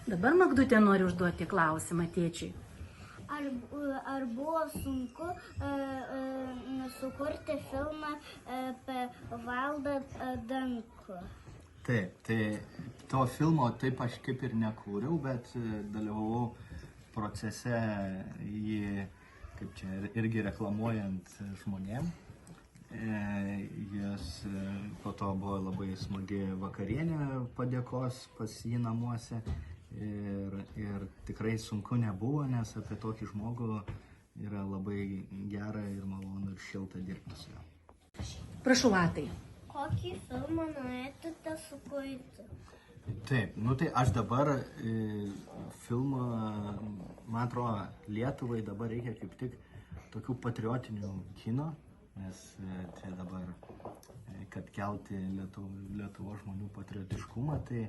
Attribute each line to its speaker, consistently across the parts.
Speaker 1: Dabar Magdutė nori užduoti klausimą tėčiui.
Speaker 2: Ar buvo sunku sukurti filmą apie Valdą Adamkų?
Speaker 3: Taip, tai to filmo taip aš kaip ir nekūriau, bet dalyvavau procese jį, kaip čia, irgi reklamuojant žmonėm. Jis po to buvo labai smagi vakarienė padėkos pas jį namuose ir tikrai sunku nebuvo, nes apie tokį žmogų yra labai gera ir malonu ir šilta dirbti su juo.
Speaker 1: Prašau, Atai.
Speaker 2: Kokį filmą norėtumėte sukurti?
Speaker 3: Taip, tai aš dabar filmą, man atrodo, Lietuvai dabar reikia kaip tik tokių patriotinių kino, nes čia dabar, kad kelti Lietuvos žmonių patriotiškumą, tai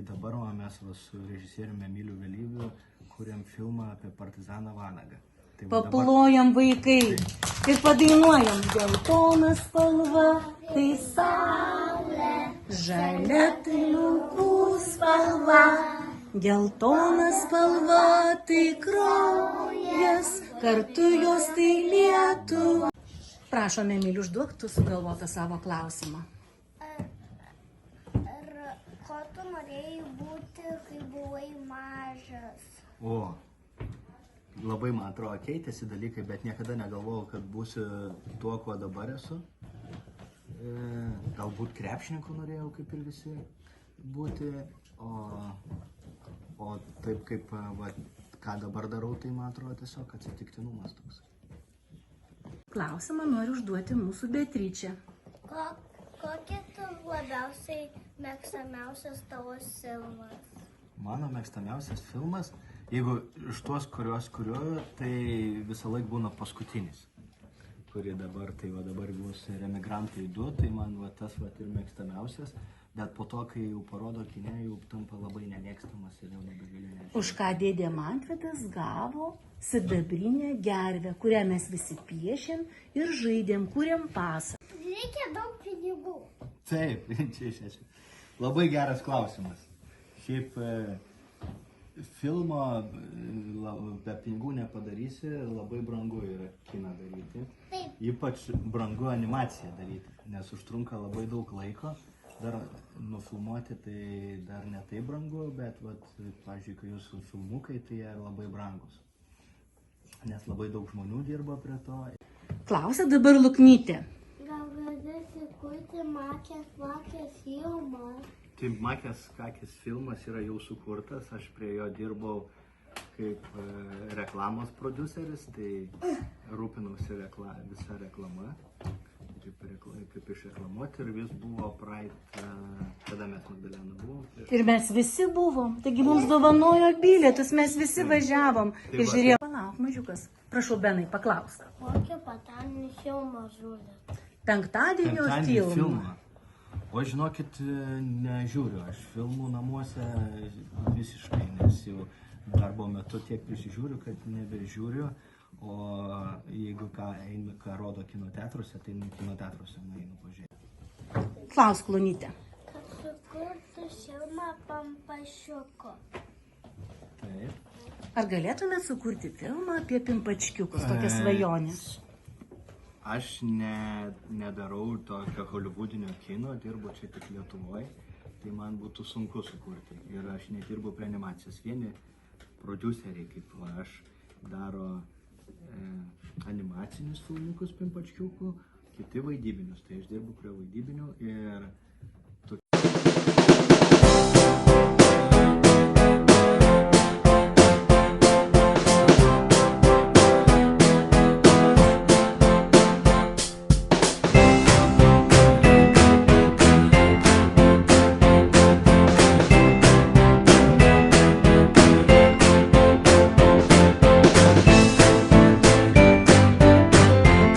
Speaker 3: dabar mes su režisieriumi Emiliu Vėlyviu kuriam filmą apie partizaną Vanagą.
Speaker 1: Paplojam vaikai ir padainuojam. Geltona spalva, tai saulė, žalia tai laukų spalva. Geltona spalva, tai kraujas, kartu jos tai Lietuva. Prašom, Emiliu, užduok tu sugalvotą savo klausimą.
Speaker 2: Ko tu norėjai būti, kai buvai mažas?
Speaker 3: Labai, man atrodo, keitėsi dalykai, bet niekada negalvojau, kad būsiu tuo, kuo dabar esu. Galbūt krepšininku norėjau, kaip ir visi, būti, o taip kaip, ką dabar darau, tai man atrodo tiesiog atsitiktinumas toks.
Speaker 1: Klausimą noriu užduoti mūsų Beatričė.
Speaker 2: Kokia tu labiausiai mėgstamiausias tavo filmas?
Speaker 3: Mano mėgstamiausias filmas, jeigu iš tuos, kuriuos kuriuoju, tai visą laiką būna paskutinis, kurį dabar, tai dabar bus Emigrantai 2, tai man tas ir mėgstamiausias, bet po to, kai jau parodo kine, jau tampa labai nemėgstamas ir jau nebegali nežiūrėti.
Speaker 1: Už ką dėdė Mantvydas gavo sidabrinę gervę, kurią mes visi piešėm ir žaidėm, kūrėm pasą.
Speaker 2: Reikia daug pinigų.
Speaker 3: Taip, čia. Labai geras klausimas. Šiaip filmo be pinigų nepadarysi, labai brangu yra kiną daryti.
Speaker 2: Taip.
Speaker 3: Ypač brangu animaciją daryti, nes užtrunka labai daug laiko. Dar nufilmuoti tai dar ne taip brangu, bet, pavyzdžiui, kai jūsų filmukai, tai jie labai brangus. Nes labai daug žmonių dirba prie to.
Speaker 1: Klausia dabar Luknytė.
Speaker 2: Gal galėsi kurti Makės filmą?
Speaker 3: Tai Makės kakės filmas yra jau sukurtas, aš prie jo dirbau kaip reklamos produceris, tai rūpinausi visą reklamą, kaip išreklamuoti ir vis buvo praeitą, kada mes Magdalena buvom.
Speaker 1: Ir mes visi buvom, taigi mums dovanojo bilietus, mes visi važiavom ir žiūrėjom. Palauk, mažiukas, prašau, Benai, paklausk.
Speaker 2: Kokį penktadienį filmą žiūrėt?
Speaker 1: Penktadienio filmą.
Speaker 3: O žinokit, nežiūriu, aš filmų namuose visiškai, nes jau darbo metu tiek prisižiūriu, kad nebežiūriu, o jeigu ką rodo kino teatruose, tai kino teatruose nueinu pažiūrėti.
Speaker 1: Klausk, Lonytė.
Speaker 2: Kad sukurtų filmą Pampašiuko.
Speaker 3: Taip.
Speaker 1: Ar galėtumėt sukurti filmą apie pimpačkiukus, tokią svajonę?
Speaker 3: Aš nedarau tokio holivudinio kino, dirbu čia tik Lietuvoje, tai man būtų sunku sukurti. Ir aš nedirbu prie animacijos. Vieni prodiuseriai, kaip aš, daro animacinius filmukus pimpačkiukų, kiti vaidybinius. Tai aš dirbu prie vaidybinių ir